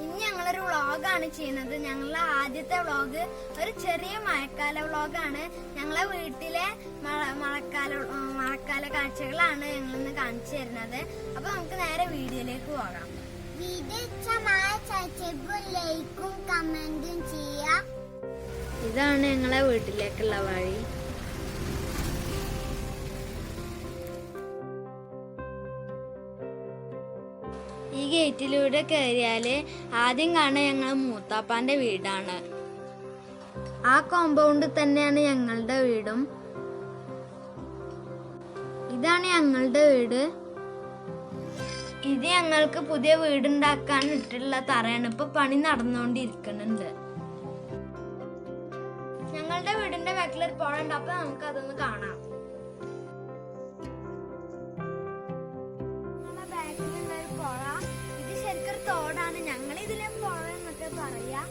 ഇനി ഞങ്ങളൊരു വ്ളോഗാണ് ചെയ്യുന്നത്. ഞങ്ങളുടെ ആദ്യത്തെ വ്ളോഗ് ഒരു ചെറിയ മഴക്കാല വ്ളോഗാണ്. ഞങ്ങളെ വീട്ടിലെ മഴക്കാല കാഴ്ചകളാണ് ഞങ്ങളിന്ന് കാണിച്ചു തരുന്നത്. അപ്പൊ നമുക്ക് നേരെ വീഡിയോയിലേക്ക് പോകാം. ലൈക്കും കമന്റും ചെയ്യാം. ഇതാണ് ഞങ്ങളെ വീട്ടിലേക്കുള്ള വഴി. ഈ ഗേറ്റിലൂടെ കയറിയാല് ആദ്യം കാണുക ഞങ്ങളെ മൂത്താപ്പാന്റെ വീടാണ്. ആ കോമ്പൗണ്ടിൽ തന്നെയാണ് ഞങ്ങളുടെ വീടും. ഇതാണ് ഞങ്ങളുടെ വീട്. ഇത് ഞങ്ങൾക്ക് പുതിയ വീടുണ്ടാക്കാൻ ഇട്ടുള്ള തറയാണ്. ഇപ്പൊ പണി നടന്നുകൊണ്ടിരിക്കുന്നുണ്ട്. ഞങ്ങളുടെ വീടിന്റെ ബാക്കിലൊരു പുഴ ഉണ്ട്. അപ്പൊ നമുക്ക് അതൊന്ന് കാണാം. ബാക്കിലുള്ള ഒരു പുഴ, ഇത് ശരിക്കും തോടാണ്. ഞങ്ങൾ ഇതിലെ പുഴ എന്നൊക്കെ പറയാ.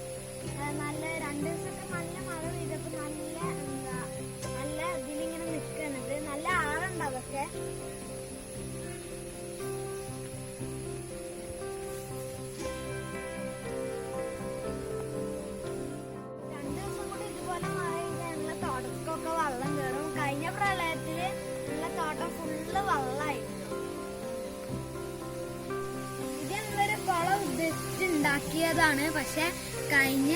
നല്ല 2 ദിവസമൊക്കെ നല്ല മഴ പെയ്തപ്പോ നല്ല ഇതിലിങ്ങനെ നിക്കണത്. നല്ല ആറുണ്ട് അതൊക്കെ. തോട്ടത്തിലൊക്കെ വെള്ളം കയറും. കഴിഞ്ഞ പ്രളയത്തില് ഞങ്ങളുടെ തോട്ടം ഫുള്ള് വെള്ളമായിരുന്നു. ഇത് ഞങ്ങളൊരു കുളം ഉദ്ദേശിച്ചുണ്ടാക്കിയതാണ്. പക്ഷെ കഴിഞ്ഞ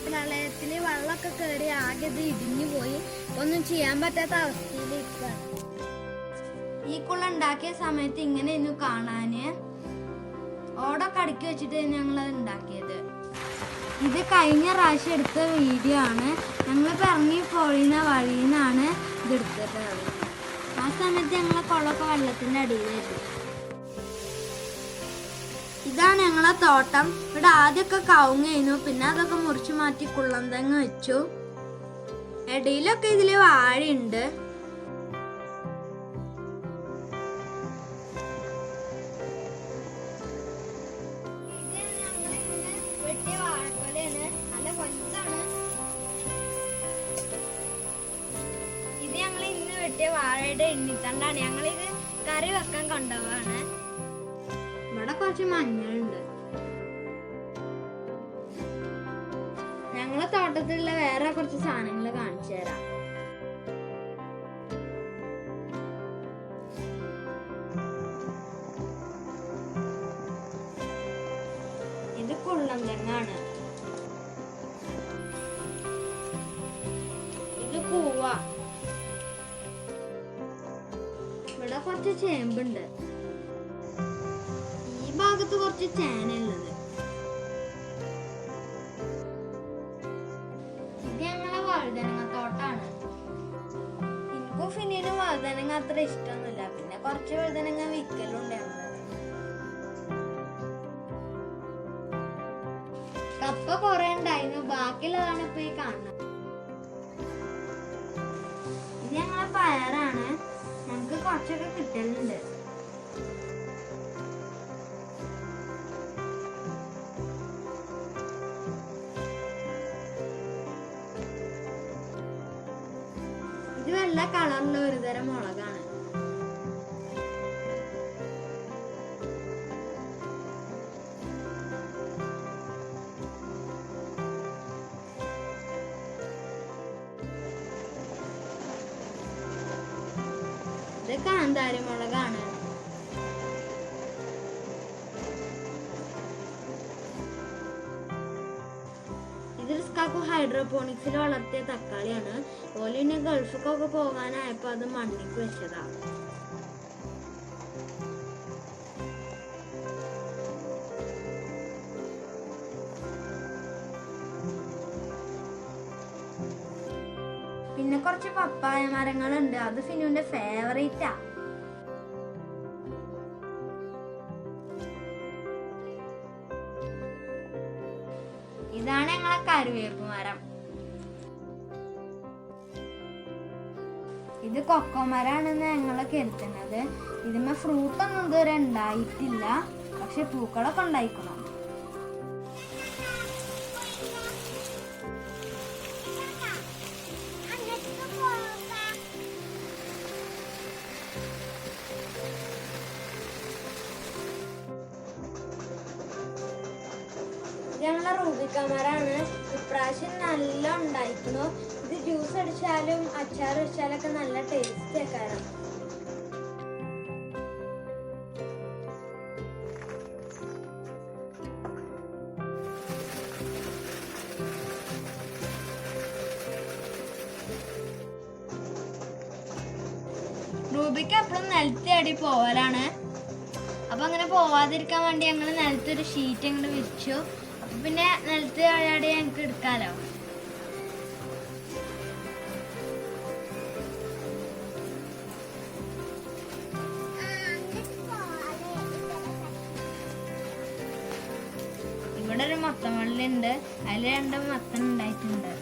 പ്രളയത്തില് വെള്ളമൊക്കെ കയറി ആകെ ഇത് ഇടിഞ്ഞു പോയി. ഒന്നും ചെയ്യാൻ പറ്റാത്ത അവസ്ഥയിലിരിക്കുകയാണ്. ഈ കുളം ഉണ്ടാക്കിയ സമയത്ത് ഇങ്ങനെയായിരുന്നു കാണാന്. ഓടൊക്കെ അടുക്കി വെച്ചിട്ട് ഞങ്ങളത് ഉണ്ടാക്കിയത്. ഇത് കഴിഞ്ഞ പ്രാവശ്യം എടുത്ത വീഡിയോ ആണ്. ഞങ്ങളിപ്പോൾ ഇറങ്ങി പോയിരുന്ന വഴിയിൽ നിന്നാണ് ഇതെടുത്തിട്ടുള്ളത്. ആ സമയത്ത് ഞങ്ങളെ കുളമൊക്കെ വെള്ളത്തിൻ്റെ അടിയിലായിരുന്നു. ഇതാണ് ഞങ്ങളെ തോട്ടം. ഇവിടെ ആദ്യമൊക്കെ കവുങ്ങായിരുന്നു. പിന്നെ അതൊക്കെ മുറിച്ചു മാറ്റി കുള്ളന്തെങ്ങ് വെച്ചു. ഇടയിലൊക്കെ ഇതില് വാഴയുണ്ട്. ഇത് ഞങ്ങൾ ഇന്ന് വെട്ടിയ വാഴയുടെ എണ്ണിത്തണ്ടാണ്. ഞങ്ങളിത് കറി വെക്കാൻ കൊണ്ടുപോവാണ്. ഇവിടെ കുറച്ച് മഞ്ഞളുണ്ട്. ഞങ്ങളെ തോട്ടത്തിലുള്ള വേറെ കുറച്ച് സാധനങ്ങൾ കാണിച്ചു തരാം. ഇത് കുള്ളന്തെങ്ങാണ്. ഇത് കൂവ. ഇവിടെ കുറച്ച് ചേമ്പുണ്ട്. ഈ ഭാഗത്ത് കുറച്ച് ചേനയുള്ളത്. ഇത് ഞങ്ങളെ വഴുതനങ്ങത്തോട്ടാണ്. എനിക്കും ഫിനിനും വഴുതനങ്ങ അത്ര ഇഷ്ടമൊന്നുമില്ല. പിന്നെ കുറച്ച് വഴുതനങ്ങ വിൽക്കലുണ്ട് ഞങ്ങള്. കപ്പ കുറെ ഉണ്ടായിരുന്നു. ബാക്കിയുള്ളതാണ് ഇപ്പൊ ഈ കാണുന്നത്. ഇത് ഞങ്ങളെ പയറാണ്. ഞങ്ങക്ക് കുറച്ചൊക്കെ കിട്ടലുണ്ട്. ഇത് വെള്ള കളറിലുള്ള ഒരു തരം മുളകാണ്. ഇത് കാന്താരി മുളകാണ്. ഇത് റിസ്കാക്കു ഹൈഡ്രോപോണിക്സിൽ വളർത്തിയ തക്കാളിയാണ്. ഓല് പിന്നെ ഗൾഫിക്കൊക്കെ പോകാനായപ്പോ അത് മണ്ണിക്ക് വെച്ചതാ. പിന്നെ കുറച്ച് പപ്പായ മരങ്ങളുണ്ട്. അത് ഫിനുവിന്റെ ഫേവറേറ്റാ. ഇതാണ് ഞങ്ങളെ കറിവേപ്പ് മരം. ഇത് കൊക്കോ മരാണെന്ന് ഞങ്ങളെ കരുതുന്നത്. ഇതിന്മേ ഫ്രൂട്ടൊന്നും ഇതുവരെ ഉണ്ടായിട്ടില്ല. പക്ഷെ പൂക്കളൊക്കെ ഉണ്ടായിക്കണം. ഞങ്ങളെ റൂബിക്കമറാണ്. ഇപ്രാവശ്യം നല്ല ഉണ്ടായിരിക്കുന്നു. ഇത് ജ്യൂസ് അടിച്ചാലും അച്ചാർ അടിച്ചാലൊക്കെ നല്ല ടേസ്റ്റ് ആക്കാരം. റൂബിക്ക് എപ്പോഴും നിലത്ത് അടി പോവലാണ്. അപ്പൊ അങ്ങനെ പോവാതിരിക്കാൻ വേണ്ടി ഞങ്ങൾ നിലത്തൊരു ഷീറ്റ് അങ്ങോട്ട് വിരിച്ചു. അപ്പൊ പിന്നെ നിലത്ത് അടി ഞങ്ങൾക്ക് എടുക്കാലോ. ഇവിടെ ഒരു മത്തൻ വള്ളി ഉണ്ട്. അതിൽ 2 മത്തൻ ഉണ്ടായിട്ടുണ്ട്.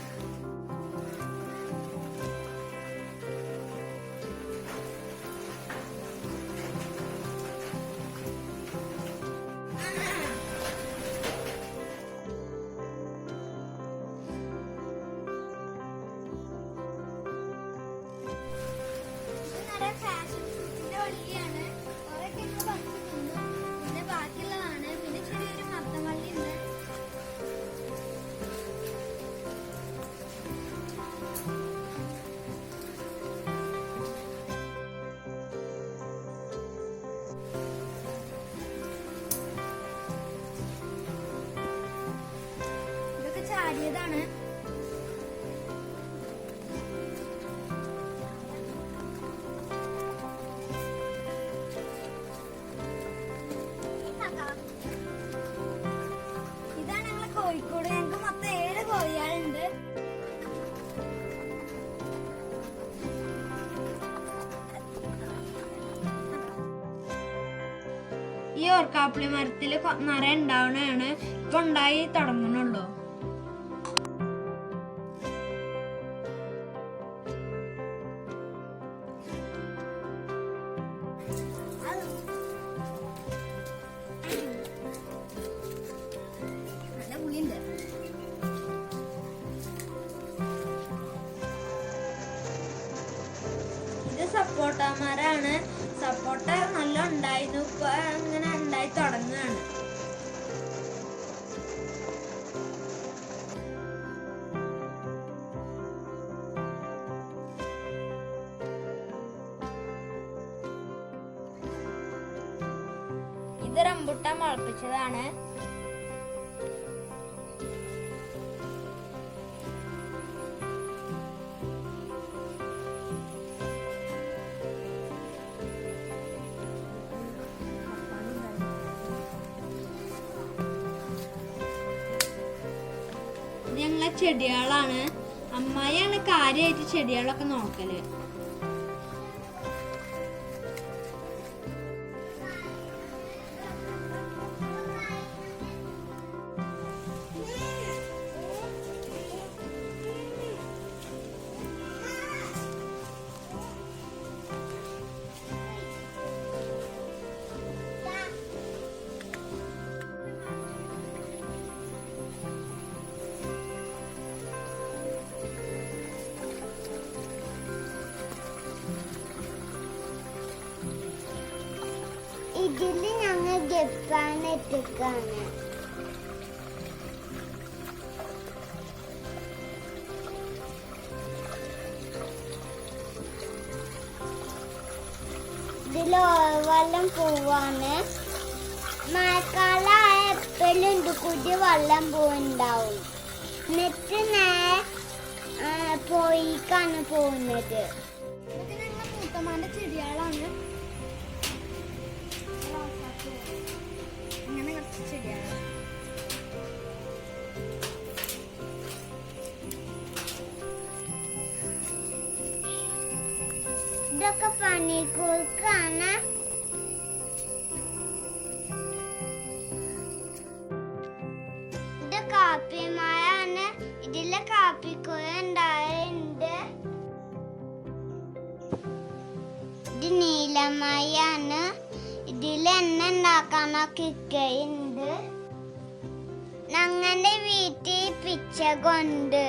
പിന്നെ ബാക്കിയുള്ളതാണ്. പിന്നെ ചെറിയൊരു മത്തൻ വള്ളി ഉണ്ട്. ഇതൊക്കെ ചാടിയതാണ്. ഇതാണ് ഞങ്ങളെ കോഴിക്കോട്. ഞങ്ങൾക്ക് മൊത്തം 7 കോഴികളുണ്ട്. ഈ ഓർക്കാപ്പുളി മരത്തില് നിറയെ ഉണ്ടാവണാണ്. ഇപ്പൊ ഉണ്ടായി തുടങ്ങണുള്ളൂ. നല്ല പുളിയുണ്ട്. ഇത് സപ്പോട്ട മരമാണ്. സപ്പോട്ട നല്ല ഉണ്ടായിരുന്നു. ഇപ്പൊ അങ്ങനെ ഉണ്ടായി തുടങ്ങാണ്. ഇത് റംബുട്ടാൻ മുളപ്പിച്ചതാണ്. ഇത് ഞങ്ങളെ ചെടികളാണ്. അമ്മായിയാണ് കാര്യമായിട്ട് ചെടികളൊക്കെ നോക്കല്. ഇതില് ഞങ്ങൾ ജപ്പാൻ എത്തിക്കാണ്. ഇതില് വെള്ളം പോവാണ്. മഴക്കാലം എപ്പോഴും ഇത് കൂടി വെള്ളം പോവുണ്ടാവും. എന്നിട്ട് പോയിക്കാണ് പോകുന്നത്. ഇതൊക്കെ ഞങ്ങളെ മൂത്തമ്മാന്റെ ചെടികളാണ്. ഇങ്ങനെ കുറച്ച് ചെടികളാണ്. ഇതൊക്കെ പനിക്കൂർക്കാണ്. ഇത് കാപ്പിമരമാണ്. ഇതിലെ കാപ്പിക്കുര ഉണ്ടായിട്ടുണ്ട്. ഇത് നീലമയാണ്. ഇതിൽ എണ്ണ ഉണ്ടാക്കാനൊക്കെ ഇക്കയുണ്ട്. ഞങ്ങളുടെ വീട്ടിൽ പിച്ച കൊണ്ട്